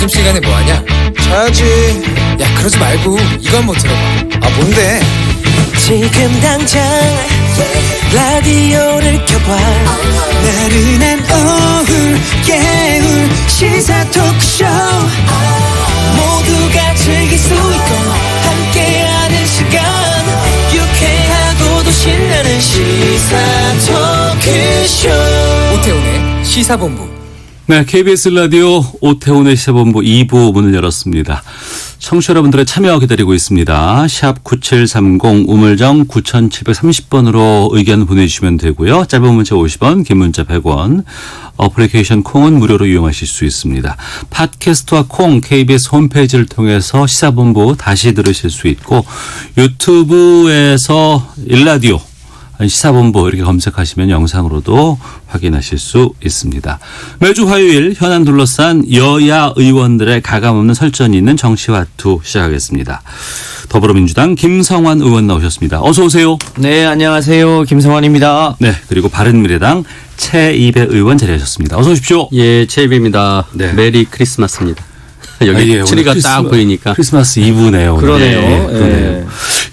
점심시간에 뭐하냐? 자야지. 야 그러지 말고 이거 한번 들어봐. 아 뭔데? 지금 당장 라디오를 켜봐. 나른한 오후 깨울 시사 토크쇼. 모두가 즐길 수 있고 함께하는 시간. 유쾌하고도 신나는 시사 토크쇼. 오태훈의 시사본부. 네, KBS 라디오 오태훈의 시사본부 2부 문을 열었습니다. 청취자 여러분들의 참여 기다리고 있습니다. 샵 9730 우물정 9730번으로 의견 보내주시면 되고요. 짧은 문자 50원, 긴 문자 100원. 어플리케이션 콩은 무료로 이용하실 수 있습니다. 팟캐스트와 콩 KBS 홈페이지를 통해서 시사본부 다시 들으실 수 있고 유튜브에서 일라디오 시사본부 이렇게 검색하시면 영상으로도 확인하실 수 있습니다. 매주 화요일 현안 둘러싼 여야 의원들의 가감없는 설전이 있는 정치화투 시작하겠습니다. 더불어민주당 김성환 의원 나오셨습니다. 어서 오세요. 네, 안녕하세요. 김성환입니다. 네, 그리고 바른미래당 최이배 의원 자리하셨습니다. 어서 오십시오. 예, 최이배입니다. 네. 메리 크리스마스입니다. 여기 예, 트리가 딱 보이니까. 크리스마스 이브네요. 그러네요. 네.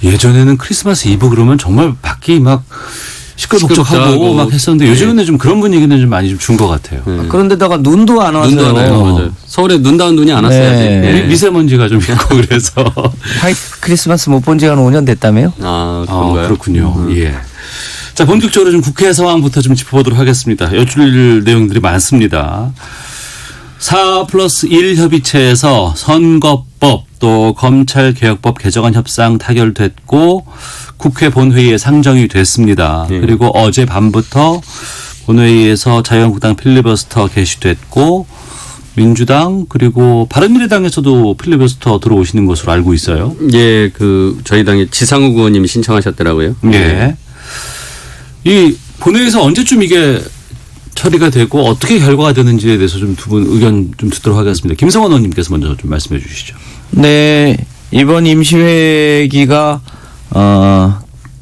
예전에는 크리스마스 이브 그러면 정말 밖이 막 시끌벅적하고 시끌벅적하고. 막 했었는데 요즘은 좀 그런 분위기는 좀 많이 좀 준 것 같아요. 그런데다가 눈도 안 와서요. 눈도 안 와요. 맞아요. 서울에 눈 닿은 눈이 안 왔어요. 네. 아직. 예. 미세먼지가 좀 있고 그래서. 화이트 크리스마스 못 본 지가 한 5년 됐다며요? 아, 그런가요? 그렇군요. 예. 자, 본격적으로 좀 국회 상황부터 좀 짚어보도록 하겠습니다. 여쭐 내용들이 많습니다. 4+1 협의체에서 선거법 또 검찰개혁법 개정안 협상 타결됐고 국회 본회의에 상정이 됐습니다. 네. 그리고 어제 밤부터 본회의에서 자유한국당 필리버스터 개시됐고 민주당 그리고 바른미래당에서도 필리버스터 들어오시는 것으로 알고 있어요. 예, 저희 당의 지상욱 의원님이 신청하셨더라고요. 예. 이 본회의에서 언제쯤 이게 처리가 되고 어떻게 결과가 되는지에 대해서 좀 두 분 의견 좀 듣도록 하겠습니다. 김성환 의원님께서 먼저 좀 말씀해 주시죠. 네, 이번 임시회기가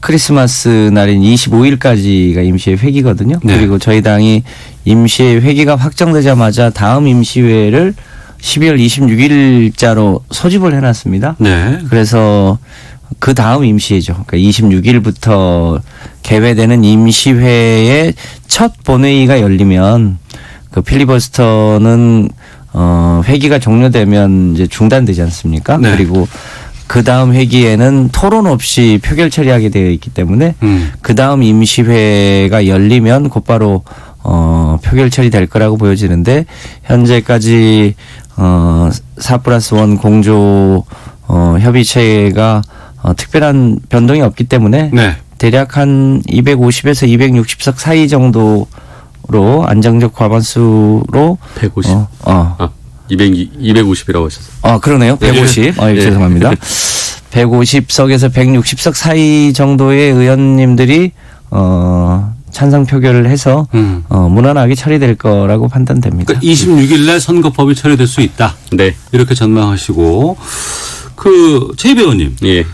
크리스마스 날인 25일까지가 임시회 회기거든요. 네. 그리고 저희 당이 임시회 회기가 확정되자마자 다음 임시회를 12월 26일자로 소집을 해놨습니다. 네. 그래서 그 다음 임시회죠. 그러니까 26일부터 개회되는 임시회의 첫 본회의가 열리면 그 필리버스터는 회기가 종료되면 이제 중단되지 않습니까? 네. 그리고 그 다음 회기에는 토론 없이 표결 처리하게 되어 있기 때문에 그 다음 임시회가 열리면 곧바로 표결 처리될 거라고 보여지는데 현재까지 4+1 공조 협의체가 특별한 변동이 없기 때문에 네. 대략 한 250에서 260석 사이 정도로 안정적 과반수로 150. 250이라고 하셨어요. 그러네요. 150. 네. 죄송합니다. 150석에서 160석 사이 정도의 의원님들이 찬성 표결을 해서 무난하게 처리될 거라고 판단됩니다. 그러니까 26일 날 선거법이 처리될 수 있다. 네. 이렇게 전망하시고 최이배 의원님. 예.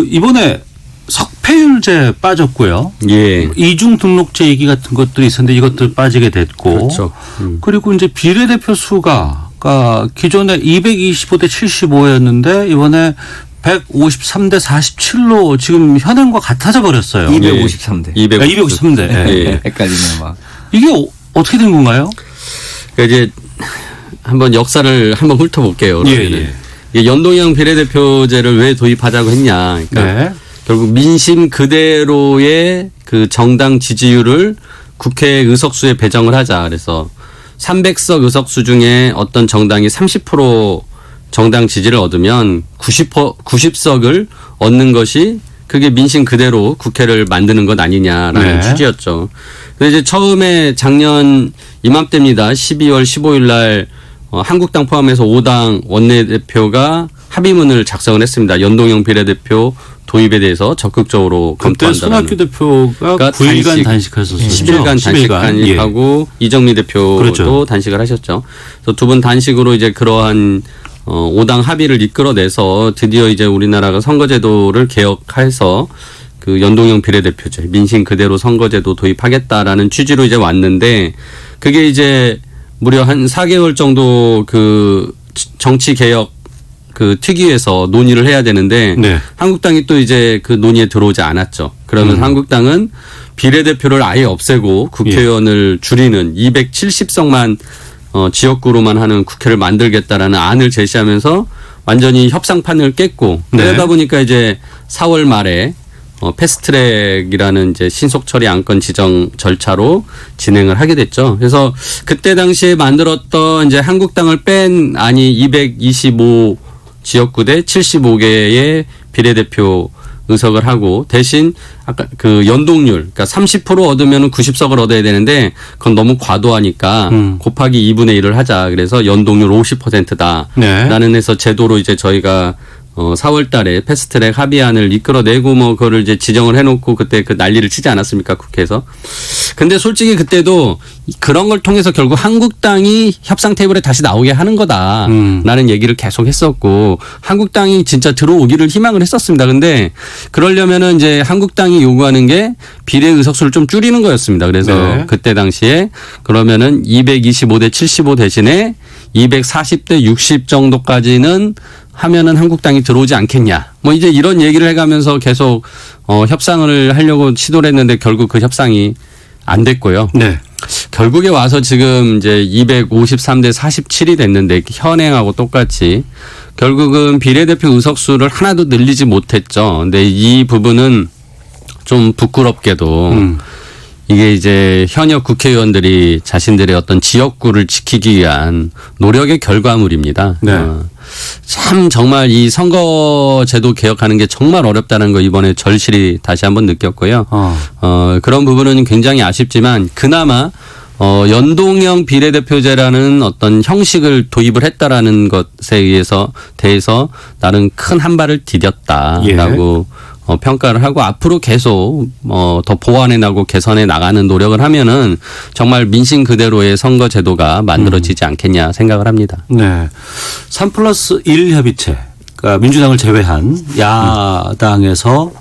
이번에 석패율제 빠졌고요. 예. 이중 등록제 얘기 같은 것들이 있었는데 이것들 빠지게 됐고. 그렇죠. 그리고 이제 비례대표 수가 기존에 225대 75였는데 이번에 153대 47로 지금 현행과 같아져 버렸어요. 253대. 253대. 예. 헷갈리네요, 막. 이게 어떻게 된 건가요? 이제 한번 역사를 한번 훑어볼게요. 예. 이게 연동형 비례대표제를 왜 도입하자고 했냐. 그러니까 네. 결국 민심 그대로의 그 정당 지지율을 국회 의석수에 배정을 하자. 그래서 300석 의석수 중에 어떤 정당이 30% 정당 지지를 얻으면 90석을 얻는 것이 그게 민심 그대로 국회를 만드는 것 아니냐라는 네. 취지였죠. 근데 이제 처음에 작년 이맘때입니다. 12월 15일 날 한국당 포함해서 5당 원내대표가 합의문을 작성을 했습니다. 연동형 비례대표 도입에 대해서 적극적으로 그때 검토한다는. 손학규 대표가 9일간 단식하셨었죠. 10일간 단식하고 이정미 대표도 그렇죠. 단식을 하셨죠. 그래서 두 분 단식으로 이제 그러한 5당 합의를 이끌어내서 드디어 이제 우리나라가 선거제도를 개혁해서 그 연동형 비례대표제, 민심 그대로 선거제도 도입하겠다라는 취지로 이제 왔는데 그게 이제 무려 한 4개월 정도 그 정치 개혁 그 특위에서 논의를 해야 되는데 네. 한국당이 또 이제 그 논의에 들어오지 않았죠. 그러면 한국당은 비례대표를 아예 없애고 국회의원을 줄이는 270석만 지역구로만 하는 국회를 만들겠다라는 안을 제시하면서 완전히 협상판을 깼고 네. 그러다 보니까 이제 4월 말에 패스트트랙이라는 이제 신속 처리 안건 지정 절차로 진행을 하게 됐죠. 그래서 그때 당시에 만들었던 이제 한국당을 뺀 안이 225 지역구 대 75개의 비례대표 의석을 하고 대신 아까 그 연동률 그러니까 30% 얻으면 90석을 얻어야 되는데 그건 너무 과도하니까 곱하기 2분의 1을 하자. 그래서 연동률 50%다. 네. 라는 해서 제도로 이제 저희가 4월 달에 패스트트랙 합의안을 이끌어내고 뭐 그거를 이제 지정을 해놓고 그때 그 난리를 치지 않았습니까 국회에서. 근데 솔직히 그때도 그런 걸 통해서 결국 한국당이 협상 테이블에 다시 나오게 하는 거다라는 얘기를 계속 했었고 한국당이 진짜 들어오기를 희망을 했었습니다. 근데 그러려면은 이제 한국당이 요구하는 게 비례 의석수를 좀 줄이는 거였습니다. 그래서 네. 그때 당시에 그러면은 225대 75 대신에 240대 60 정도까지는 하면은 한국당이 들어오지 않겠냐. 뭐 이제 이런 얘기를 해가면서 계속 협상을 하려고 시도를 했는데 결국 그 협상이 안 됐고요. 네. 결국에 와서 지금 이제 253대 47이 됐는데 현행하고 똑같이 결국은 비례대표 의석수를 하나도 늘리지 못했죠. 근데 이 부분은 좀 부끄럽게도 이게 이제 현역 국회의원들이 자신들의 어떤 지역구를 지키기 위한 노력의 결과물입니다. 네. 참 정말 이 선거제도 개혁하는 게 정말 어렵다는 거 이번에 절실히 다시 한번 느꼈고요. 그런 부분은 굉장히 아쉽지만 그나마 연동형 비례대표제라는 어떤 형식을 도입을 했다라는 것에 대해서 나름 큰 한 발을 디뎠다라고 평가를 하고 앞으로 계속 더 보완해 나가고 개선해 나가는 노력을 하면은 정말 민심 그대로의 선거 제도가 만들어지지 않겠냐 생각을 합니다. 네. 3+1 협의체. 그러니까 민주당을 제외한 야당에서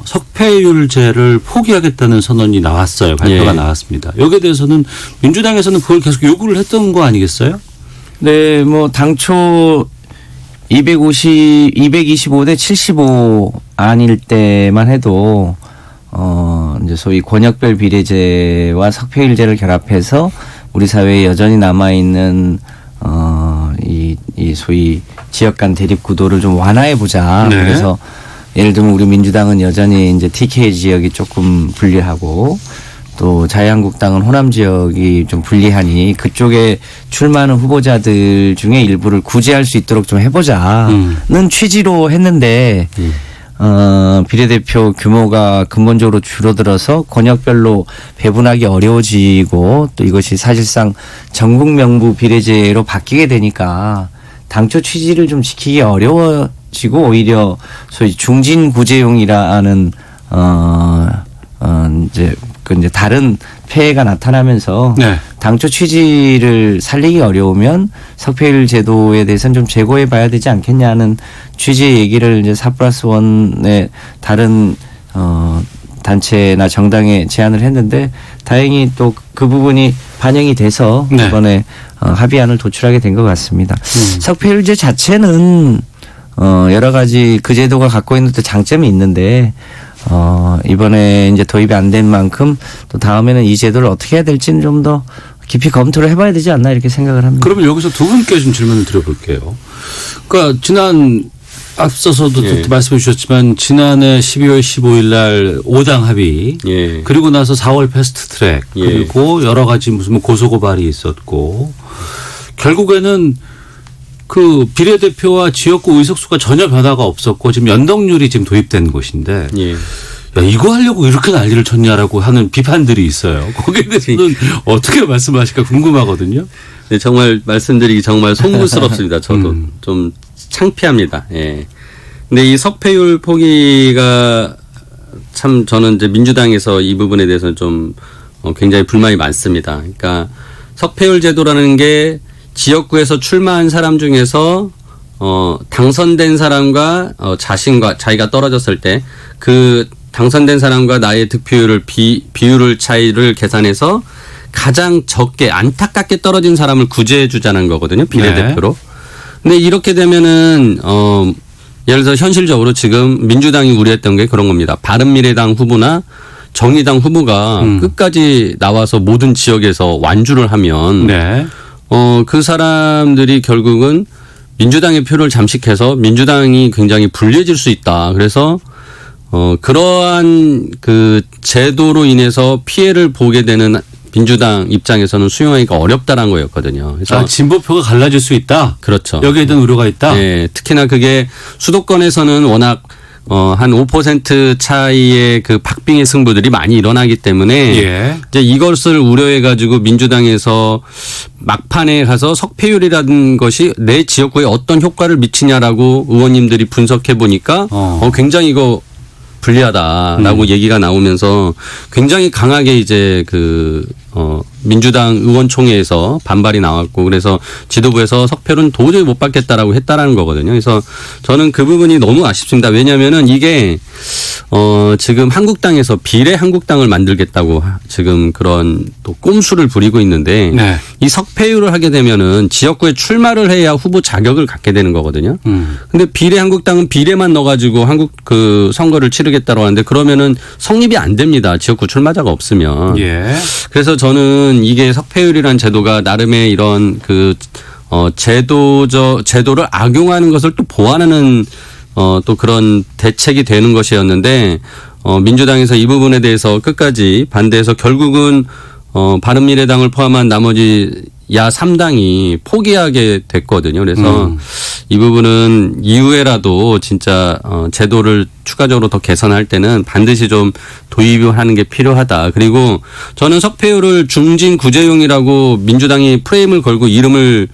석패율제를 포기하겠다는 선언이 나왔어요. 발표가 예. 나왔습니다. 여기에 대해서는 민주당에서는 그걸 계속 요구를 했던 거 아니겠어요? 네, 뭐 당초 225대 75 안일 때만 해도 이제 소위 권역별 비례제와 석패율제를 결합해서 우리 사회에 여전히 남아 있는 이 소위 지역 간 대립 구도를 좀 완화해 보자. 네. 그래서 예를 들면 우리 민주당은 여전히 이제 TK 지역이 조금 불리하고 또 자유한국당은 호남 지역이 좀 불리하니 그쪽에 출마하는 후보자들 중에 일부를 구제할 수 있도록 좀 해보자는 취지로 했는데 비례대표 규모가 근본적으로 줄어들어서 권역별로 배분하기 어려워지고 또 이것이 사실상 전국 명부 비례제로 바뀌게 되니까 당초 취지를 좀 지키기 어려워지고 오히려 소위 중진 구제용이라는 이제 다른 폐해가 나타나면서 네. 당초 취지를 살리기 어려우면 석패율 제도에 대해서는 좀 재고해 봐야 되지 않겠냐는 취지의 얘기를 이제 4+1의 다른 단체나 정당에 제안을 했는데 다행히 또 그 부분이 반영이 돼서 네. 이번에 합의안을 도출하게 된 것 같습니다. 석패율제 자체는 여러 가지 그 제도가 갖고 있는 또 장점이 있는데 이번에 이제 도입이 안 된 만큼 또 다음에는 이 제도를 어떻게 해야 될지는 좀 더 깊이 검토를 해봐야 되지 않나 이렇게 생각을 합니다. 그러면 여기서 두 분께 좀 질문을 드려볼게요. 그러니까 지난 앞서서도 예. 말씀해 주셨지만 지난해 12월 15일 날 5당 합의 예. 그리고 나서 4월 패스트 트랙 예. 그리고 여러 가지 무슨 고소고발이 있었고 결국에는 그 비례대표와 지역구 의석수가 전혀 변화가 없었고 지금 연동률이 지금 도입된 곳인데 예. 야 이거 하려고 이렇게 난리를 쳤냐라고 하는 비판들이 있어요. 거기에 대해서는 어떻게 말씀하실까 궁금하거든요. 네, 정말 말씀드리기 정말 송구스럽습니다. 저도 좀 창피합니다. 예. 근데 이 석패율 포기가 참 저는 이제 민주당에서 이 부분에 대해서는 좀 굉장히 불만이 많습니다. 그러니까 석패율 제도라는 게 지역구에서 출마한 사람 중에서 당선된 사람과 자기가 떨어졌을 때 그 당선된 사람과 나의 득표율을 비율을 차이를 계산해서 가장 적게 안타깝게 떨어진 사람을 구제해 주자는 거거든요. 비례대표로. 근데 이렇게 되면은 예를 들어 현실적으로 지금 민주당이 우려했던 게 그런 겁니다. 바른미래당 후보나 정의당 후보가 끝까지 나와서 모든 지역에서 완주를 하면 네. 그 사람들이 결국은 민주당의 표를 잠식해서 민주당이 굉장히 불리해질 수 있다. 그래서 그러한 그 제도로 인해서 피해를 보게 되는 민주당 입장에서는 수용하기가 어렵다라는 거였거든요. 그래서 진보표가 갈라질 수 있다. 그렇죠. 여기에 대한 우려가 있다. 네, 특히나 그게 수도권에서는 워낙 한 5% 차이의 그 박빙의 승부들이 많이 일어나기 때문에 예. 이제 이것을 우려해 가지고 민주당에서 막판에 가서 석패율이라는 것이 내 지역구에 어떤 효과를 미치냐라고 의원님들이 분석해 보니까 굉장히 이거 불리하다라고 얘기가 나오면서 굉장히 강하게 이제 민주당 의원총회에서 반발이 나왔고 그래서 지도부에서 석표는 도저히 못 받겠다라고 했다라는 거거든요. 그래서 저는 그 부분이 너무 아쉽습니다. 왜냐하면은 이게 지금 한국당에서 비례 한국당을 만들겠다고 지금 그런 또 꼼수를 부리고 있는데 네. 이 석패율을 하게 되면은 지역구에 출마를 해야 후보 자격을 갖게 되는 거거든요. 근데 비례 한국당은 비례만 넣어가지고 선거를 치르겠다고 하는데 그러면은 성립이 안 됩니다. 지역구 출마자가 없으면. 예. 그래서 저는 이게 석패율이라는 제도가 나름의 이런 제도를 악용하는 것을 또 보완하는 또 그런 대책이 되는 것이었는데 민주당에서 이 부분에 대해서 끝까지 반대해서 결국은 바른미래당을 포함한 나머지 야 3당이 포기하게 됐거든요. 그래서 이 부분은 이후에라도 진짜 제도를 추가적으로 더 개선할 때는 반드시 좀 도입하는 게 필요하다. 그리고 저는 석패율을 중진 구제용이라고 민주당이 프레임을 걸고 이름을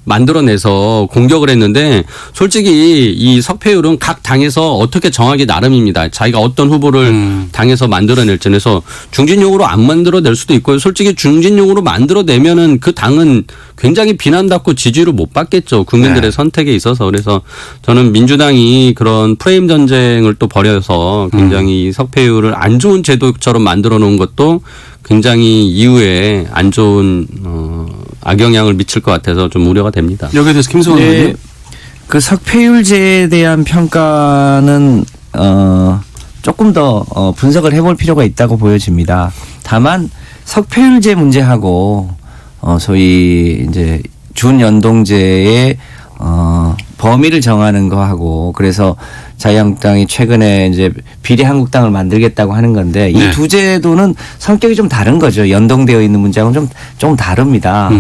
만들어내서 공격을 했는데 솔직히 이 석패율은 각 당에서 어떻게 정하기 나름입니다. 자기가 어떤 후보를 당에서 만들어낼지. 그래서 중진용으로 안 만들어낼 수도 있고 솔직히 중진용으로 만들어내면은 그 당은 굉장히 비난받고 지지를 못 받겠죠. 국민들의 선택에 있어서. 그래서 저는 민주당이 그런 프레임 전쟁을 또 벌여서 굉장히 석패율을 안 좋은 제도처럼 만들어 놓은 것도 굉장히 이후에 안 좋은 악영향을 미칠 것 같아서 좀 우려가 됩니다. 여기에 대해서 김성원 의원님. 그 석패율제에 대한 평가는 조금 더 분석을 해볼 필요가 있다고 보여집니다. 다만 석패율제 문제하고 소위 이제 준연동제의 범위를 정하는 거하고 그래서 자유한국당이 최근에 이제 비례 한국당을 만들겠다고 하는 건데 이 두 제도는 성격이 좀 다른 거죠. 연동되어 있는 문제하고는 좀 다릅니다.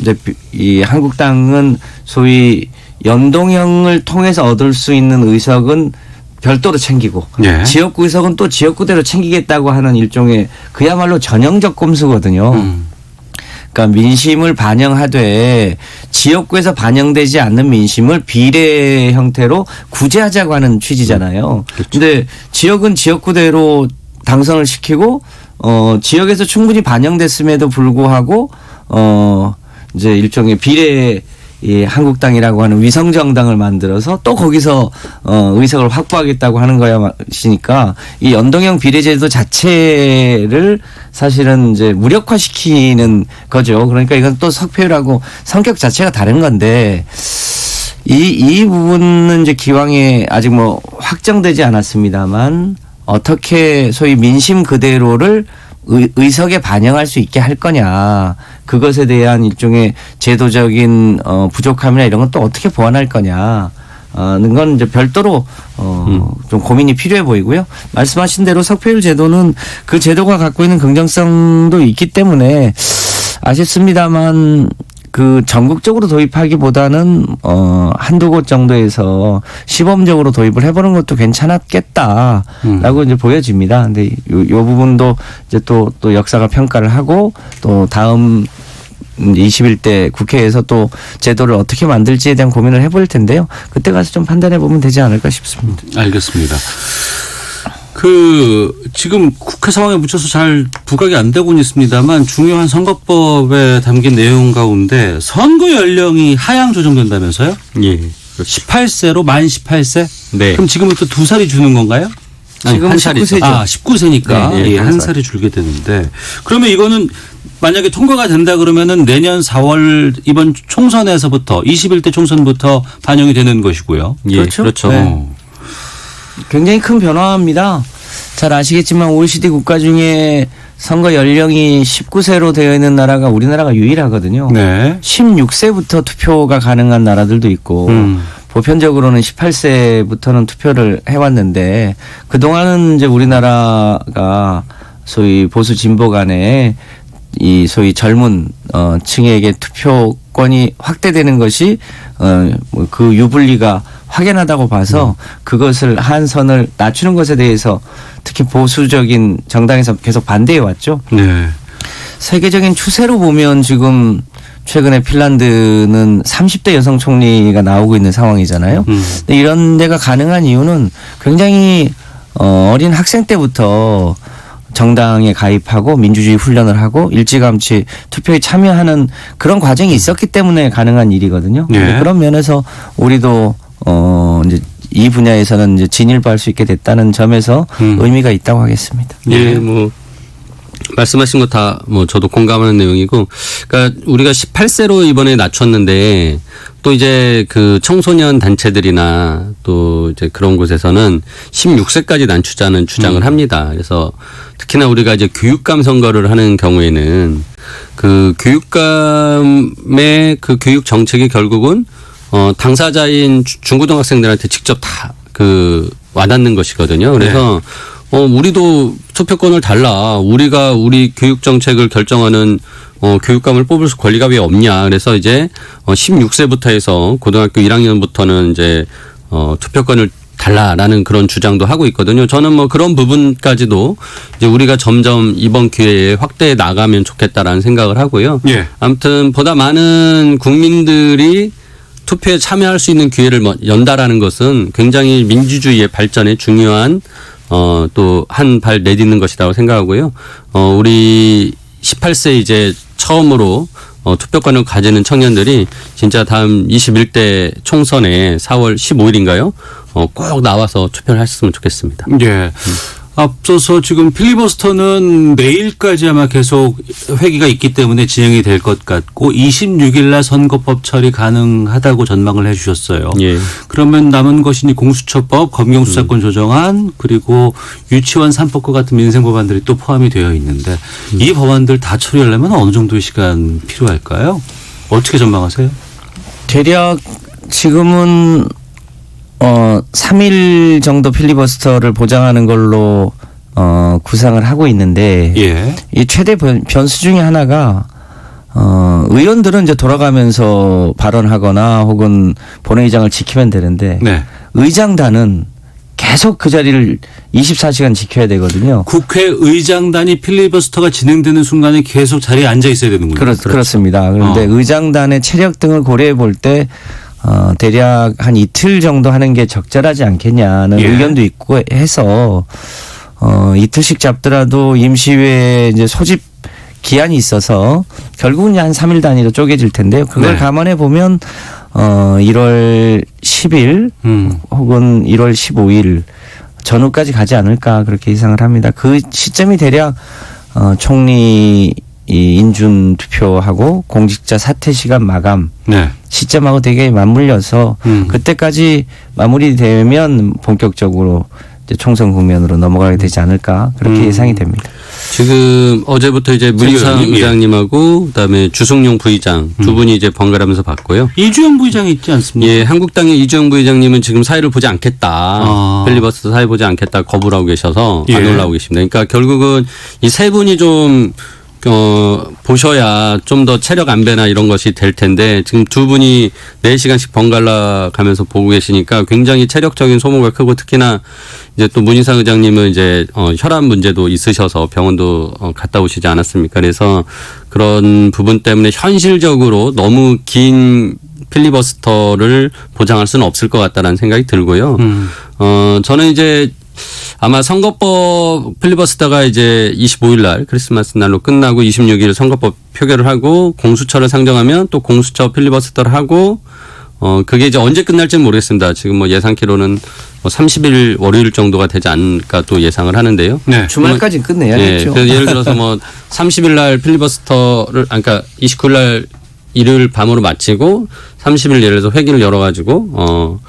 이제 이 한국당은 소위 연동형을 통해서 얻을 수 있는 의석은 별도로 챙기고 지역구 의석은 또 지역구대로 챙기겠다고 하는 일종의 그야말로 전형적 꼼수거든요. 그러니까 민심을 반영하되 지역구에서 반영되지 않는 민심을 비례 형태로 구제하자고 하는 취지잖아요. 그런데 지역은 지역구대로 당선을 시키고 지역에서 충분히 반영됐음에도 불구하고 이제 일종의 비례 한국당이라고 하는 위성정당을 만들어서 또 거기서 의석을 확보하겠다고 하는 것이니까 이 연동형 비례제도 자체를 사실은 이제 무력화시키는 거죠. 그러니까 이건 또 석패율하고 성격 자체가 다른 건데 이 부분은 이제 기왕에 아직 뭐 확정되지 않았습니다만 어떻게 소위 민심 그대로를 의석에 반영할 수 있게 할 거냐. 그것에 대한 일종의 제도적인 부족함이나 이런 건 또 어떻게 보완할 거냐. 는 건 이제 별도로 좀 고민이 필요해 보이고요. 말씀하신 대로 석패율 제도는 그 제도가 갖고 있는 긍정성도 있기 때문에 아쉽습니다만 그 전국적으로 도입하기보다는 한두 곳 정도에서 시범적으로 도입을 해보는 것도 괜찮았겠다라고 이제 보여집니다. 근데 요 부분도 이제 또 역사가 평가를 하고 또 다음 21대 국회에서 또 제도를 어떻게 만들지에 대한 고민을 해볼 텐데요. 그때 가서 좀 판단해 보면 되지 않을까 싶습니다. 알겠습니다. 지금 국회 상황에 묻혀서 잘 부각이 안 되고는 있습니다만 중요한 선거법에 담긴 내용 가운데 선거 연령이 하향 조정된다면서요? 예. 18세로 만 18세? 네. 그럼 지금부터 2살이 주는 건가요? 지금 한 살이죠. 19세죠. 아, 19세니까 네, 네, 한 한 살이 줄게 되는데 그러면 이거는 만약에 통과가 된다 그러면은 내년 4월 이번 총선에서부터 21대 총선부터 반영이 되는 것이고요. 예, 그렇죠. 그렇죠. 네. 굉장히 큰 변화입니다. 잘 아시겠지만 OECD 국가 중에 선거 연령이 19세로 되어 있는 나라가 우리나라가 유일하거든요. 네. 16세부터 투표가 가능한 나라들도 있고 보편적으로는 18세부터는 투표를 해왔는데 그동안은 이제 우리나라가 소위 보수 진보 간에 이 소위 젊은 층에게 투표권이 확대되는 것이 뭐그 유불리가 확연하다고 봐서 그것을 한선을 낮추는 것에 대해서 특히 보수적인 정당에서 계속 반대해 왔죠. 네. 세계적인 추세로 보면 지금 최근에 핀란드는 30대 여성 총리가 나오고 있는 상황이잖아요. 근데 이런 데가 가능한 이유는 굉장히 어린 학생 때부터 정당에 가입하고 민주주의 훈련을 하고 일찌감치 투표에 참여하는 그런 과정이 있었기 때문에 가능한 일이거든요. 네. 그런 면에서 우리도 이제 이 분야에서는 이제 진일보할 수 있게 됐다는 점에서 의미가 있다고 하겠습니다. 예, 뭐 말씀하신 거 다 뭐 저도 공감하는 내용이고, 그러니까 우리가 18세로 이번에 낮췄는데 또 이제 그 청소년 단체들이나 또 이제 그런 곳에서는 16세까지 낮추자는 주장을 합니다. 그래서 특히나 우리가 이제 교육감 선거를 하는 경우에는 그 교육감의 그 교육 정책이 결국은 당사자인 중고등학생들한테 직접 다 그 와닿는 것이거든요. 그래서 우리도 투표권을 달라. 우리가 우리 교육 정책을 결정하는 교육감을 뽑을 권리가 왜 없냐. 그래서 이제 16세부터 해서 고등학교 1학년부터는 이제 투표권을 달라라는 그런 주장도 하고 있거든요. 저는 뭐 그런 부분까지도 이제 우리가 점점 이번 기회에 확대해 나가면 좋겠다라는 생각을 하고요. 예. 아무튼 보다 많은 국민들이 투표에 참여할 수 있는 기회를 연다라는 것은 굉장히 민주주의의 발전에 중요한 또 한 발 내딛는 것이라고 생각하고요. 우리 18세 이제 처음으로 투표권을 가지는 청년들이 진짜 다음 21대 총선에 4월 15일인가요? 꼭 나와서 투표를 하셨으면 좋겠습니다. 예. 앞서서 지금 필리버스터는 내일까지 아마 계속 회기가 있기 때문에 진행이 될 것 같고 26일 날 선거법 처리 가능하다고 전망을 해 주셨어요. 예. 그러면 남은 것이 공수처법, 검경수사권 조정안 그리고 유치원 3법과 같은 민생 법안들이 또 포함이 되어 있는데 이 법안들 다 처리하려면 어느 정도의 시간 필요할까요? 어떻게 전망하세요? 대략 지금은 3일 정도 필리버스터를 보장하는 걸로 구상을 하고 있는데 예. 이 최대 변수 중에 하나가 의원들은 이제 돌아가면서 발언하거나 혹은 본회의장을 지키면 되는데 네. 의장단은 계속 그 자리를 24시간 지켜야 되거든요. 국회의장단이 필리버스터가 진행되는 순간에 계속 자리에 앉아 있어야 되는군요. 그렇습니다. 그런데 의장단의 체력 등을 고려해 볼 때 대략 한 이틀 정도 하는 게 적절하지 않겠냐는 예. 의견도 있고 해서 이틀씩 잡더라도 임시회 이제 소집 기한이 있어서 결국은 한 3일 단위로 쪼개질 텐데요. 그걸 네. 감안해 보면 1월 10일 혹은 1월 15일 전후까지 가지 않을까 그렇게 예상을 합니다. 그 시점이 대략 총리 인준 투표하고 공직자 사퇴 시간 마감 네. 시점하고 되게 맞물려서 그때까지 마무리되면 본격적으로 이제 총선 국면으로 넘어가게 되지 않을까 그렇게 예상이 됩니다. 지금 어제부터 이제 문희상 의원님, 예. 의장님하고 그다음에 주승용 부의장 두 분이 이제 번갈아면서 봤고요. 이주영 부의장이 있지 않습니까? 예, 한국당의 이주영 부의장님은 지금 사회를 보지 않겠다. 아. 필리버스터 사회 보지 않겠다 거부를 하고 계셔서 안 예. 올라오고 계십니다. 그러니까 결국은 이 세 분이 좀 보셔야 좀 더 체력 안배나 이런 것이 될 텐데 지금 두 분이 4시간씩 번갈아 가면서 보고 계시니까 굉장히 체력적인 소모가 크고 특히나 이제 또 문희상 의장님은 이제 혈압 문제도 있으셔서 병원도 갔다 오시지 않았습니까? 그래서 그런 부분 때문에 현실적으로 너무 긴 필리버스터를 보장할 수는 없을 것 같다라는 생각이 들고요. 저는 이제 아마 선거법 필리버스터가 이제 25일 날 크리스마스 날로 끝나고 26일 선거법 표결을 하고 공수처를 상정하면 또 공수처 필리버스터를 하고 그게 이제 언제 끝날지는 모르겠습니다. 지금 뭐 예상키로는 뭐 30일 월요일 정도가 되지 않을까 또 예상을 하는데요. 네. 주말까지 끝내야겠죠. 그래서 예를 들어서 뭐 30일 날 필리버스터를 그러니까 29일 날 일요일 밤으로 마치고 30일 예를 들어서 회기를 열어가지고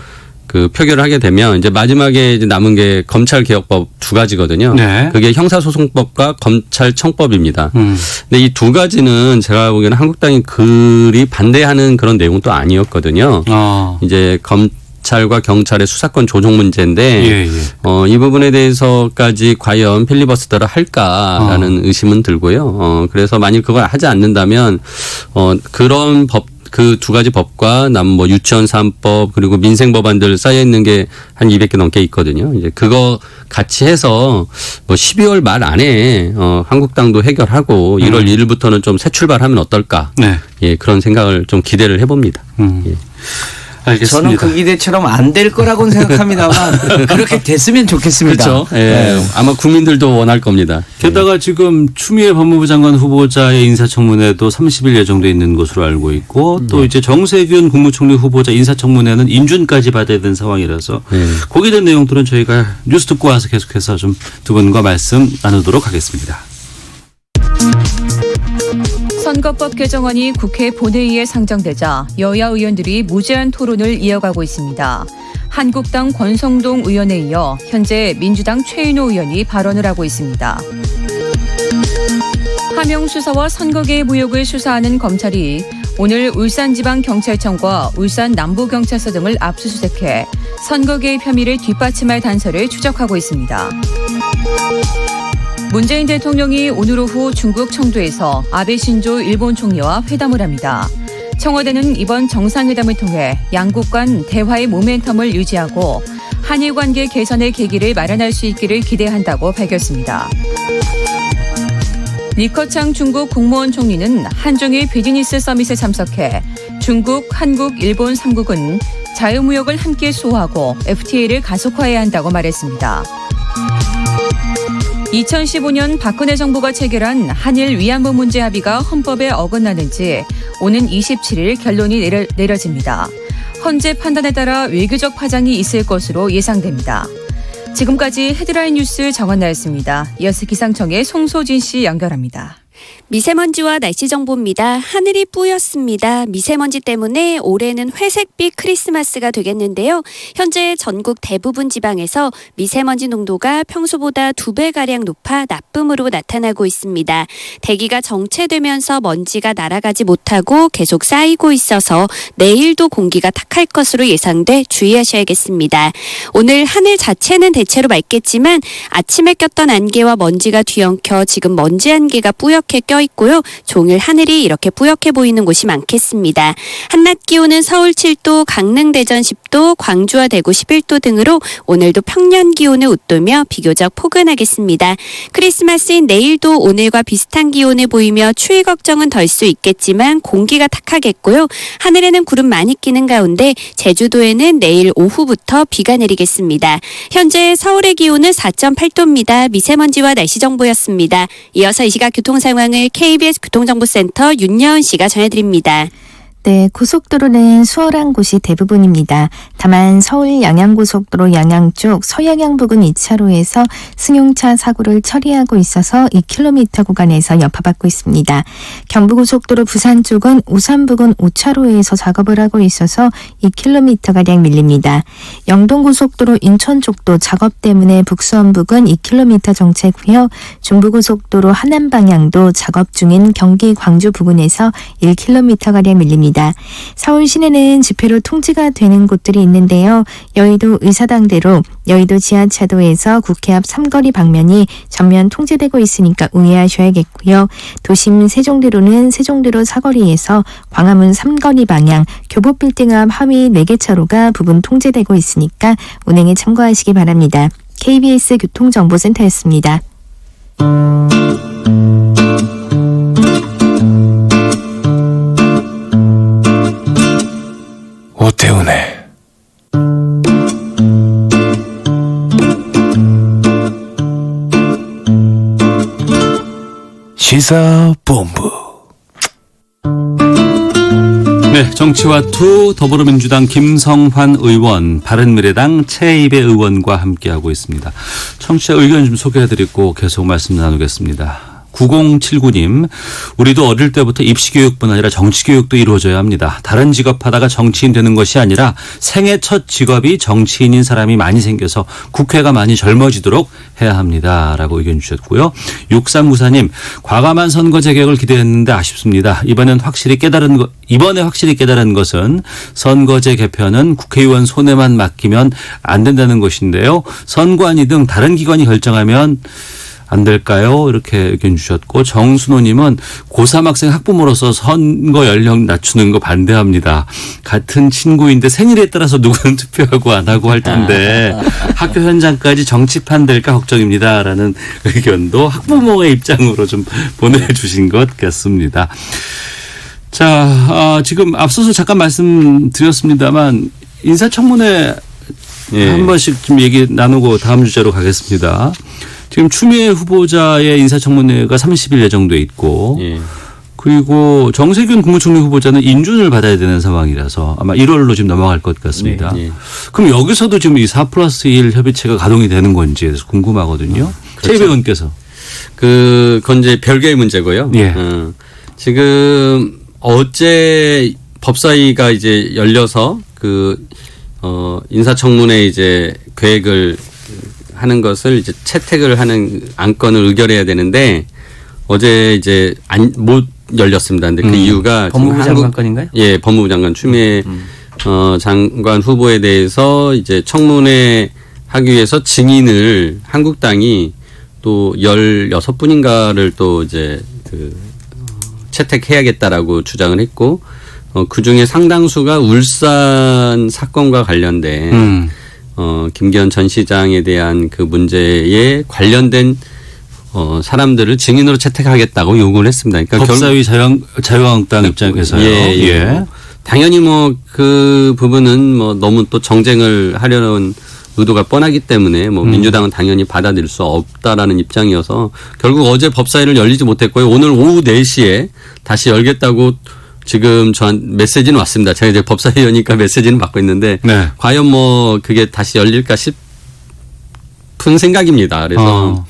그 표결을 하게 되면 이제 마지막에 이제 남은 게 검찰개혁법 두 가지거든요. 네. 그게 형사소송법과 검찰청법입니다. 근데 이 두 가지는 제가 보기에는 한국당이 그리 반대하는 그런 내용은 또 아니었거든요. 이제 검찰과 경찰의 수사권 조정 문제인데 예, 예. 이 부분에 대해서까지 과연 필리버스터를 할까라는 의심은 들고요. 그래서 만일 그걸 하지 않는다면 그런 그 두 가지 법과 남 뭐 유치원 3법 그리고 민생 법안들 쌓여 있는 게 한 200개 넘게 있거든요. 이제 그거 같이 해서 뭐 12월 말 안에 한국당도 해결하고 1월 1일부터는 좀 새 출발하면 어떨까? 네. 예, 그런 생각을 좀 기대를 해봅니다. 예. 알겠습니다. 저는 그 기대처럼 안 될 거라고는 생각합니다만 그렇게 됐으면 좋겠습니다. 그렇죠. 예. 아마 국민들도 원할 겁니다. 게다가 지금 추미애 법무부 장관 후보자의 인사청문회도 30일 예정돼 있는 것으로 알고 있고 또 이제 정세균 국무총리 후보자 인사청문회는 인준까지 받아야 되는 상황이라서 거기에 대한 내용들은 저희가 뉴스 듣고 와서 계속해서 좀 두 분과 말씀 나누도록 하겠습니다. 선거법 개정안이 국회 본회의에 상정되자 여야 의원들이 무제한 토론을 이어가고 있습니다. 한국당 권성동 의원에 이어 현재 민주당 최인호 의원이 발언을 하고 있습니다. 하명 수사와 선거개입 의혹을 수사하는 검찰이 오늘 울산지방경찰청과 울산 남부경찰서 등을 압수수색해 선거개입 혐의를 뒷받침할 단서를 추적하고 있습니다. 문재인 대통령이 오늘 오후 중국 청두에서 아베 신조 일본 총리와 회담을 합니다. 청와대는 이번 정상회담을 통해 양국 간 대화의 모멘텀을 유지하고 한일 관계 개선의 계기를 마련할 수 있기를 기대한다고 밝혔습니다. 리커창 중국 국무원 총리는 한중일 비즈니스 서밋에 참석해 중국, 한국, 일본 3국은 자유무역을 함께 수호하고 FTA를 가속화해야 한다고 말했습니다. 2015년 박근혜 정부가 체결한 한일 위안부 문제 합의가 헌법에 어긋나는지 오는 27일 결론이 내려집니다. 헌재 판단에 따라 외교적 파장이 있을 것으로 예상됩니다. 지금까지 헤드라인 뉴스 정한나였습니다. 이어서 기상청의 송소진 씨 연결합니다. 미세먼지와 날씨 정보입니다. 하늘이 뿌였습니다. 미세먼지 때문에 올해는 회색빛 크리스마스가 되겠는데요. 현재 전국 대부분 지방에서 미세먼지 농도가 평소보다 2배가량 높아 나쁨으로 나타나고 있습니다. 대기가 정체되면서 먼지가 날아가지 못하고 계속 쌓이고 있어서 내일도 공기가 탁할 것으로 예상돼 주의하셔야겠습니다. 오늘 하늘 자체는 대체로 맑겠지만 아침에 꼈던 안개와 먼지가 뒤엉켜 지금 먼지 안개가 뿌옇게 껴있고요. 종일 하늘이 이렇게 뿌옇게 보이는 곳이 많겠습니다. 한낮 기온은 서울 7도, 강릉 대전 10도, 광주와 대구 11도 등으로 오늘도 평년 기온을 웃돌며 비교적 포근하겠습니다. 크리스마스인 내일도 오늘과 비슷한 기온을 보이며 추위 걱정은 덜 수 있겠지만 공기가 탁하겠고요. 하늘에는 구름 많이 끼는 가운데 제주도에는 내일 오후부터 비가 내리겠습니다. 현재 서울의 기온은 4.8도입니다. 미세먼지와 날씨 정보였습니다. 이어서 이 시각 교통 상황을 KBS 교통정보센터 윤여은 씨가 전해드립니다. 네, 고속도로는 수월한 곳이 대부분입니다. 다만 서울 양양고속도로 양양 쪽 서양양 부근 2차로에서 승용차 사고를 처리하고 있어서 2km 구간에서 여파받고 있습니다. 경부고속도로 부산 쪽은 오산 부근 5차로에서 작업을 하고 있어서 2km가량 밀립니다. 영동고속도로 인천 쪽도 작업 때문에 북수원 부근 2km 정체고요. 중부고속도로 하남 방향도 작업 중인 경기 광주 부근에서 1km가량 밀립니다. 서울 시내는 집회로 통제가 되는 곳들이 있는데요. 여의도 의사당대로 여의도 지하차도에서 국회 앞 삼거리 방면이 전면 통제되고 있으니까 우회하셔야겠고요. 도심 세종대로는 세종대로 사거리에서 광화문 삼거리 방향 교보빌딩 앞 하위 4개 차로가 부분 통제되고 있으니까 운행에 참고하시기 바랍니다. KBS 교통정보센터였습니다. 오태훈의 시사본부. 네, 정치와 투 더불어민주당 김성환 의원, 바른미래당 최입의 의원과 함께하고 있습니다. 청취자 의견 좀 소개해드리고 계속 말씀 나누겠습니다. 9079님, 우리도 어릴 때부터 입시교육뿐 아니라 정치교육도 이루어져야 합니다. 다른 직업 하다가 정치인 되는 것이 아니라 생애 첫 직업이 정치인인 사람이 많이 생겨서 국회가 많이 젊어지도록 해야 합니다. 라고 의견 주셨고요. 6394님, 과감한 선거제 개혁을 기대했는데 아쉽습니다. 이번에 확실히 깨달은 것은 선거제 개편은 국회의원 손에만 맡기면 안 된다는 것인데요. 선관위 등 다른 기관이 결정하면 안 될까요? 이렇게 의견 주셨고, 정순호님은 고3 학생 학부모로서 선거 연령 낮추는 거 반대합니다. 같은 친구인데 생일에 따라서 누구는 투표하고 안 하고 할 텐데 학교 현장까지 정치판 될까 걱정입니다. 라는 의견도 학부모의 입장으로 좀 보내주신 것 같습니다. 자, 지금 앞서서 잠깐 말씀드렸습니다만 인사청문회 한 번씩 좀 얘기 나누고 다음 주제로 가겠습니다. 지금 추미애 후보자의 인사청문회가 30일 예정돼 있고 그리고 정세균 국무총리 후보자는 인준을 받아야 되는 상황이라서 아마 1월로 지금 넘어갈 것 같습니다. 그럼 여기서도 지금 이 4+1 협의체가 가동이 되는 건지에 대해서 궁금하거든요. 최 의원께서. 그건 이제 별개의 문제고요. 지금 어제 법사위가 이제 열려서 인사청문회 이제 계획을 하는 것을 이제 채택을 하는 안건을 의결해야 되는데 어제 이제 못 열렸습니다. 근데 그 이유가 법무부 장관 건인가요? 예, 법무부 장관 추미애 장관 후보에 대해서 이제 청문회 하기 위해서 증인을 한국당이 또 16분인가를 또 이제 채택해야겠다라고 주장을 했고 그 중에 상당수가 울산 사건과 관련된 김기현 전 시장에 대한 그 문제에 관련된 사람들을 증인으로 채택하겠다고 요구를 했습니다. 그러니까 법사위 자유한국당 입장에서요. 예. 당연히 뭐 그 부분은 뭐 너무 또 정쟁을 하려는 의도가 뻔하기 때문에 뭐 민주당은 당연히 받아들일 수 없다라는 입장이어서 결국 어제 법사위를 열리지 못했고요. 오늘 오후 4시에 다시 열겠다고 지금 저한 메시지는 왔습니다. 제가 이제 법사위원이니까 메시지는 받고 있는데 과연 뭐 그게 다시 열릴까 싶은 생각입니다. 그래서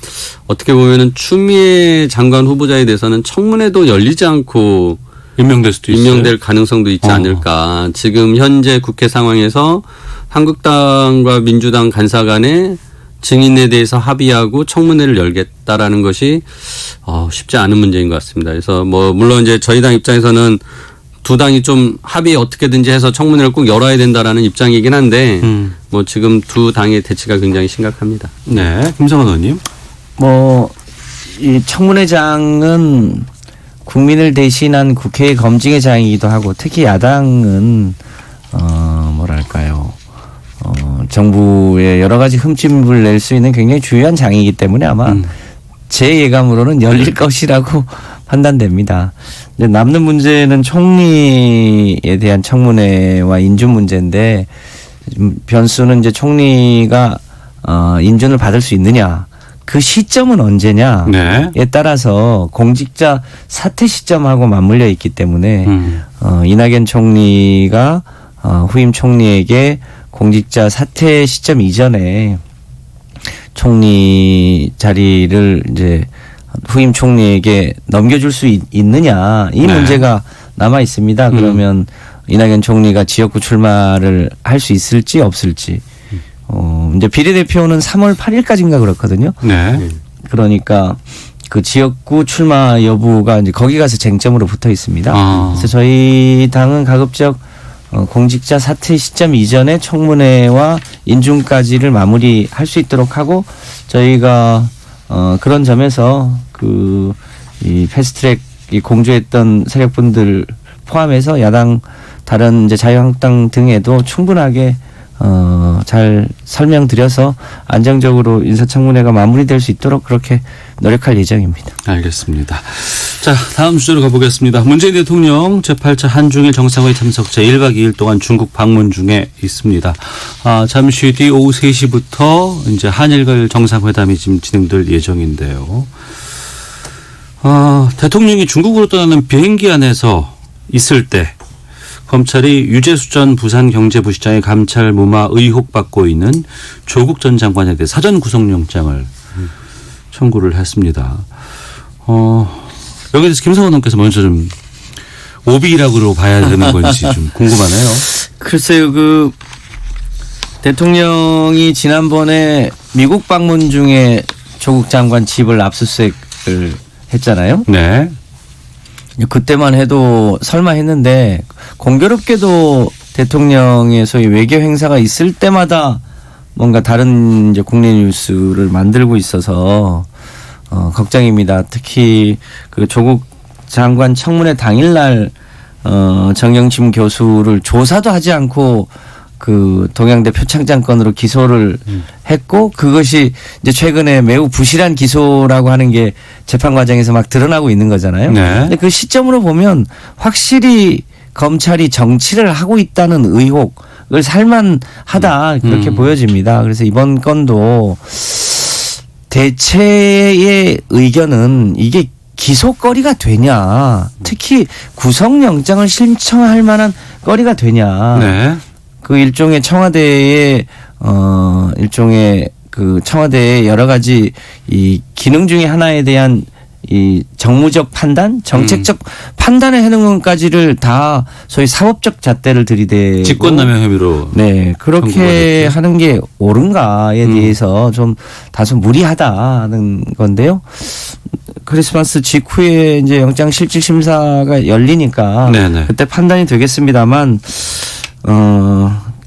어떻게 보면은 추미애 장관 후보자에 대해서는 청문회도 열리지 않고 임명될 가능성도 있지 않을까. 지금 현재 국회 상황에서 한국당과 민주당 간사 간에 증인에 대해서 합의하고 청문회를 열겠다라는 것이 쉽지 않은 문제인 것 같습니다. 그래서 뭐 물론 이제 저희 당 입장에서는 두 당이 좀 합의 어떻게든지 해서 청문회를 꼭 열어야 된다라는 입장이긴 한데 뭐 지금 두 당의 대치가 굉장히 심각합니다. 네, 김성환 의원님. 이 청문회장은 국민을 대신한 국회의 검증의 장이기도 하고 특히 야당은 정부의 여러 가지 흠집을 낼 수 있는 굉장히 중요한 장이기 때문에 아마 제 예감으로는 열릴 것이라고 판단됩니다. 이제 남는 문제는 총리에 대한 청문회와 인준 문제인데 변수는 이제 총리가 인준을 받을 수 있느냐, 그 시점은 언제냐에 따라서 공직자 사퇴 시점하고 맞물려 있기 때문에 이낙연 총리가 후임 총리에게 공직자 사퇴 시점 이전에 총리 자리를 이제 후임 총리에게 넘겨줄 수 있느냐, 이 문제가 남아 있습니다. 그러면 이낙연 총리가 지역구 출마를 할 수 있을지 없을지. 이제 비례대표는 3월 8일까지인가 그렇거든요. 그러니까 그 지역구 출마 여부가 이제 거기 가서 쟁점으로 붙어 있습니다. 그래서 저희 당은 가급적 공직자 사퇴 시점 이전에 청문회와 인준까지를 마무리할 수 있도록 하고, 저희가 그런 점에서 이 패스트트랙 공조했던 세력분들 포함해서 야당 다른 이제 자유한국당 등에도 충분하게 잘 설명드려서 안정적으로 인사청문회가 마무리될 수 있도록 그렇게 노력할 예정입니다. 알겠습니다. 자, 다음 주제로 가보겠습니다. 문재인 대통령 제8차 한중일 정상회의 참석자 1박 2일 동안 중국 방문 중에 있습니다. 잠시 뒤 오후 3시부터 이제 한일 정상회담이 지금 진행될 예정인데요. 대통령이 중국으로 떠나는 비행기 안에서 있을 때 검찰이 유재수 전 부산경제부시장의 감찰 무마 의혹 받고 있는 조국 전 장관에 대해 사전 구속영장을 청구를 했습니다. 여기서 김성원 의원께서 먼저 좀 오비라고 봐야 되는 건지 좀 궁금하네요. 글쎄요, 대통령이 지난번에 미국 방문 중에 조국 장관 집을 압수수색을 했잖아요. 네. 그때만 해도 설마 했는데 공교롭게도 대통령의 소위 외교 행사가 있을 때마다 뭔가 다른 이제 국내 뉴스를 만들고 있어서 걱정입니다. 특히 그 조국 장관 청문회 당일날 정영심 교수를 조사도 하지 않고 그 동양대 표창장 건으로 기소를 했고 그것이 이제 최근에 매우 부실한 기소라고 하는 게 재판 과정에서 막 드러나고 있는 거잖아요. 네. 근데 그 시점으로 보면 확실히 검찰이 정치를 하고 있다는 의혹을 살만하다 그렇게 보여집니다. 그래서 이번 건도 대체의 의견은 이게 기소거리가 되냐, 특히 구속영장을 신청할 만한 거리가 되냐. 네. 그 일종의 청와대의 일종의 그 청와대의 여러 가지 이 기능 중에 하나에 대한 이 정무적 판단, 정책적 판단을 해놓은 것까지를 다 소위 사법적 잣대를 들이대고 직권남용 혐의로 네 그렇게 하는 게 옳은가에 대해서 좀 다소 무리하다는 건데요. 크리스마스 직후에 이제 영장 실질 심사가 열리니까 네네. 그때 판단이 되겠습니다만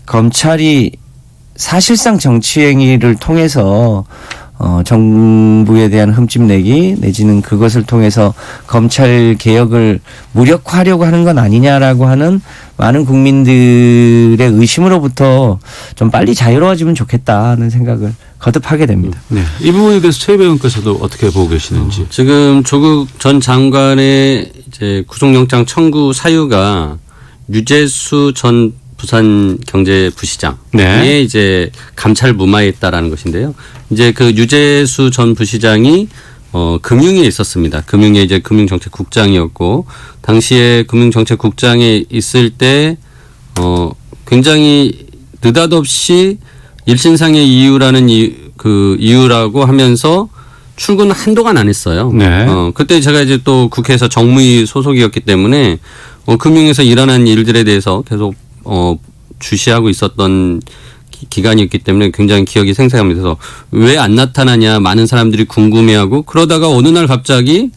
검찰이 사실상 정치행위를 통해서 정부에 대한 흠집내기 내지는 그것을 통해서 검찰 개혁을 무력화하려고 하는 건 아니냐라고 하는 많은 국민들의 의심으로부터 좀 빨리 자유로워지면 좋겠다는 생각을 거듭하게 됩니다. 네. 이 부분에 대해서 최 의원께서도 어떻게 보고 계시는지. 지금 조국 전 장관의 이제 구속영장 청구 사유가 유재수 전 부산경제부시장의 네. 이제 감찰 무마했다라는 것인데요. 이제 그 유재수 전 부시장이 금융위에 있었습니다. 금융위에 이제 금융정책국장이었고 당시에 금융정책국장에 있을 때 굉장히 느닷없이 일신상의 이유라는 이유라고 하면서 출근 한동안 안 했어요. 네. 그때 제가 이제 또 국회에서 정무위 소속이었기 때문에 금융에서 일어난 일들에 대해서 계속 주시하고 있었던 기간이었기 때문에 굉장히 기억이 생생합니다. 그래서 왜 안 나타나냐 많은 사람들이 궁금해하고 그러다가 어느 날 갑자기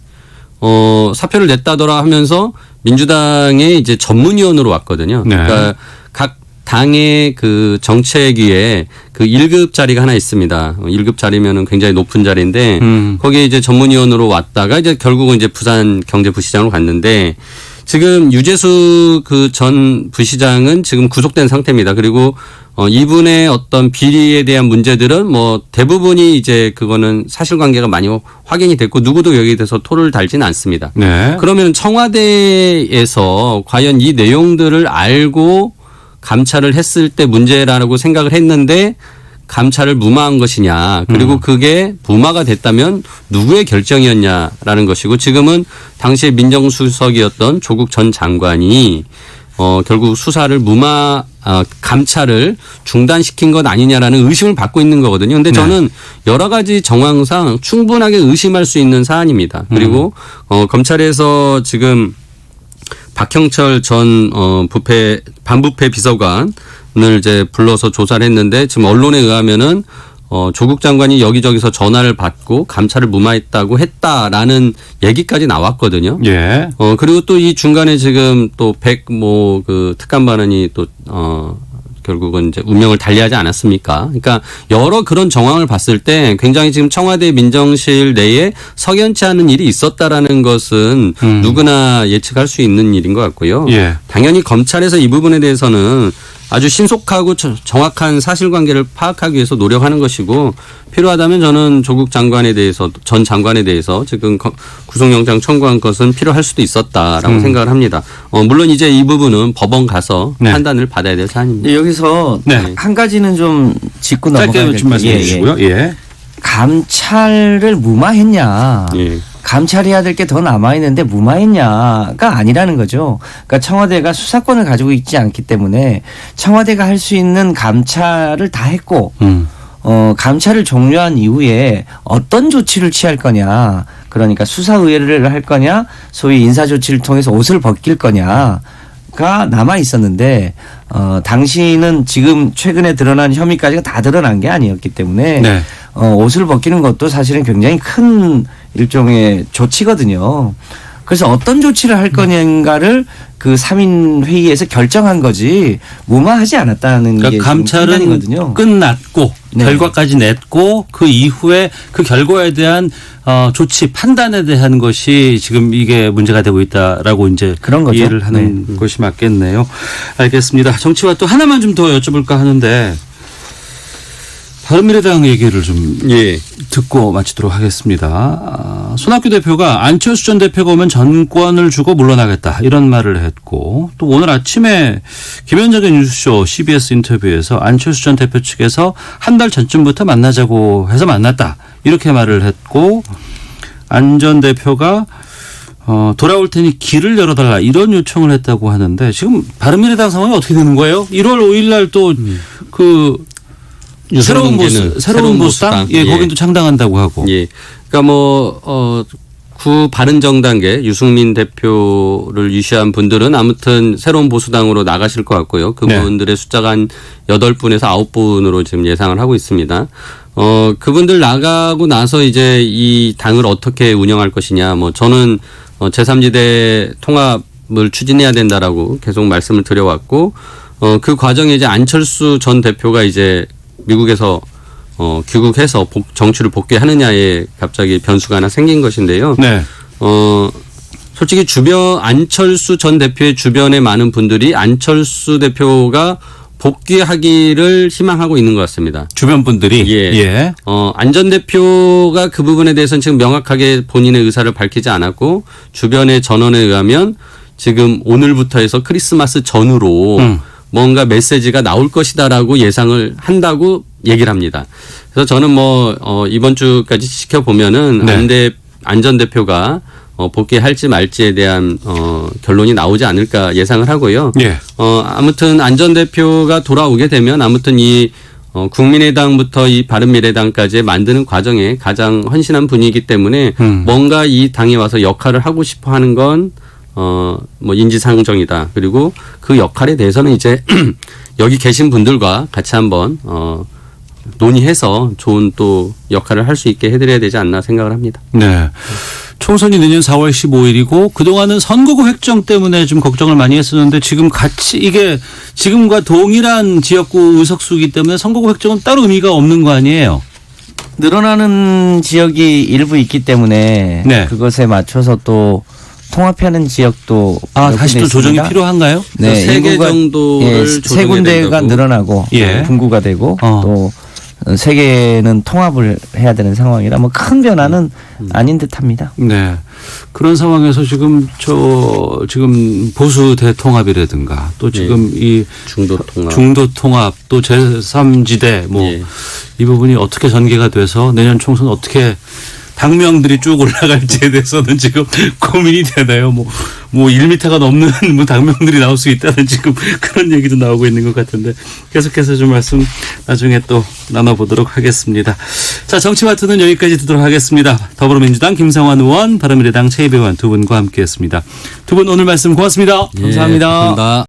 사표를 냈다더라 하면서 민주당의 이제 전문위원으로 왔거든요. 네. 그러니까 각 당의 그 정책위에 그 1급 자리가 하나 있습니다. 1급 자리면은 굉장히 높은 자리인데 거기에 이제 전문위원으로 왔다가 이제 결국은 이제 부산 경제부시장으로 갔는데 지금 유재수 그 전 부시장은 지금 구속된 상태입니다. 그리고 이분의 어떤 비리에 대한 문제들은 뭐 대부분이 이제 그거는 사실관계가 많이 확인이 됐고 누구도 여기에 대해서 토를 달지는 않습니다. 네. 그러면 청와대에서 과연 이 내용들을 알고 감찰을 했을 때 문제라고 생각을 했는데 감찰을 무마한 것이냐 그리고 그게 무마가 됐다면 누구의 결정이었냐라는 것이고 지금은 당시에 민정수석이었던 조국 전 장관이 결국 수사를 감찰을 중단시킨 것 아니냐라는 의심을 받고 있는 거거든요. 그런데 저는 여러 가지 정황상 충분하게 의심할 수 있는 사안입니다. 그리고 검찰에서 지금 박형철 전 반부패 비서관을 이제 불러서 조사를 했는데 지금 언론에 의하면은 조국 장관이 여기저기서 전화를 받고 감찰을 무마했다고 했다라는 얘기까지 나왔거든요. 예. 그리고 또 이 중간에 지금 또 그 특감반원이 또 결국은 이제 운명을 달리하지 않았습니까? 그러니까 여러 그런 정황을 봤을 때 굉장히 지금 청와대 민정실 내에 석연치 않은 일이 있었다라는 것은 누구나 예측할 수 있는 일인 것 같고요. 예. 당연히 검찰에서 이 부분에 대해서는 아주 신속하고 정확한 사실관계를 파악하기 위해서 노력하는 것이고 필요하다면 저는 조국 장관에 대해서 전 장관에 대해서 지금 구속영장 청구한 것은 필요할 수도 있었다라고 생각을 합니다. 물론 이제 이 부분은 법원 가서 네. 판단을 받아야 될 사안입니다. 여기서 네. 한 가지는 좀 짚고 넘어가야 짧게 될 좀 말씀해 게 주시고요. 예. 감찰을 무마했냐. 예. 감찰해야 될 게 더 남아있는데 무마했냐가 아니라는 거죠. 그러니까 청와대가 수사권을 가지고 있지 않기 때문에 청와대가 할 수 있는 감찰을 다 했고 감찰을 종료한 이후에 어떤 조치를 취할 거냐. 그러니까 수사 의뢰를 할 거냐 소위 인사 조치를 통해서 옷을 벗길 거냐가 남아 있었는데 당시는 지금 최근에 드러난 혐의까지가 다 드러난 게 아니었기 때문에 네. 옷을 벗기는 것도 사실은 굉장히 큰 일종의 조치거든요. 그래서 어떤 조치를 할 거냐를 그 3인 회의에서 결정한 거지 무마하지 않았다는 게 그러니까 감찰은 판단이거든요. 끝났고 네. 결과까지 냈고 그 이후에 그 결과에 대한 조치 판단에 대한 것이 지금 이게 문제가 되고 있다라고 이제 그런 거죠. 이해를 하는 것이 맞겠네요. 알겠습니다. 정치와 또 하나만 좀 더 여쭤볼까 하는데 바른미래당 얘기를 좀 듣고 마치도록 하겠습니다. 손학규 대표가 안철수 전 대표가 오면 전권을 주고 물러나겠다 이런 말을 했고 또 오늘 아침에 김현정의 뉴스쇼 CBS 인터뷰에서 안철수 전 대표 측에서 한 달 전쯤부터 만나자고 해서 만났다 이렇게 말을 했고 안 전 대표가 돌아올 테니 길을 열어달라 이런 요청을 했다고 하는데 지금 바른미래당 상황이 어떻게 되는 거예요? 1월 5일 날 또 새로운 보수당 예, 거긴 또 창당한다고 하고. 예. 그러니까 구 바른정당계 유승민 대표를 유시한 분들은 아무튼 새로운 보수당으로 나가실 것 같고요. 그분들의 숫자가 한 8분에서 9분으로 지금 예상을 하고 있습니다. 그분들 나가고 나서 이제 이 당을 어떻게 운영할 것이냐. 저는 제3지대 통합을 추진해야 된다라고 계속 말씀을 드려왔고, 그 과정에 이제 안철수 전 대표가 이제 미국에서 귀국해서 정치를 복귀하느냐에 갑자기 변수가 하나 생긴 것인데요. 네. 솔직히 안철수 전 대표의 주변에 많은 분들이 안철수 대표가 복귀하기를 희망하고 있는 것 같습니다. 주변 분들이. 예. 안 전 대표가 그 부분에 대해서는 지금 명확하게 본인의 의사를 밝히지 않았고 주변의 전언에 의하면 지금 오늘부터 해서 크리스마스 전후로 뭔가 메시지가 나올 것이다라고 예상을 한다고 얘기를 합니다. 그래서 저는 이번 주까지 지켜보면은 안 전 대표가 복귀할지 말지에 대한 결론이 나오지 않을까 예상을 하고요. 예. 아무튼 안 전 대표가 돌아오게 되면 아무튼 이 국민의당부터 이 바른미래당까지 만드는 과정에 가장 헌신한 분이기 때문에 뭔가 이 당에 와서 역할을 하고 싶어 하는 건 인지상정이다. 그리고 그 역할에 대해서는 이제 여기 계신 분들과 같이 한번 논의해서 좋은 또 역할을 할 수 있게 해드려야 되지 않나 생각을 합니다. 네. 총선이 내년 4월 15일이고 그동안은 선거구 획정 때문에 좀 걱정을 많이 했었는데 지금 같이 이게 지금과 동일한 지역구 의석수이기 때문에 선거구 획정은 따로 의미가 없는 거 아니에요? 늘어나는 지역이 일부 있기 때문에 네. 그것에 맞춰서 또 통합하는 지역도 다시 또 조정이 필요한가요? 네, 3개 정도를 세 군데가 늘어나고 분구가 되고 또 3개는 통합을 해야 되는 상황이라 큰 변화는 아닌 듯합니다. 네, 그런 상황에서 지금 보수 대통합이라든가 또 지금 이 중도 통합 또 제3지대 이 부분이 어떻게 전개가 돼서 내년 총선 어떻게 당명들이 쭉 올라갈지에 대해서는 지금 고민이 되나요? 1m가 넘는 당명들이 나올 수 있다는 지금 그런 얘기도 나오고 있는 것 같은데 계속해서 좀 말씀 나중에 또 나눠보도록 하겠습니다. 자, 정치마트는 여기까지 듣도록 하겠습니다. 더불어민주당 김성환 의원, 바른미래당 최이배 의원 두 분과 함께했습니다. 두 분 오늘 말씀 고맙습니다. 예, 감사합니다. 감사합니다.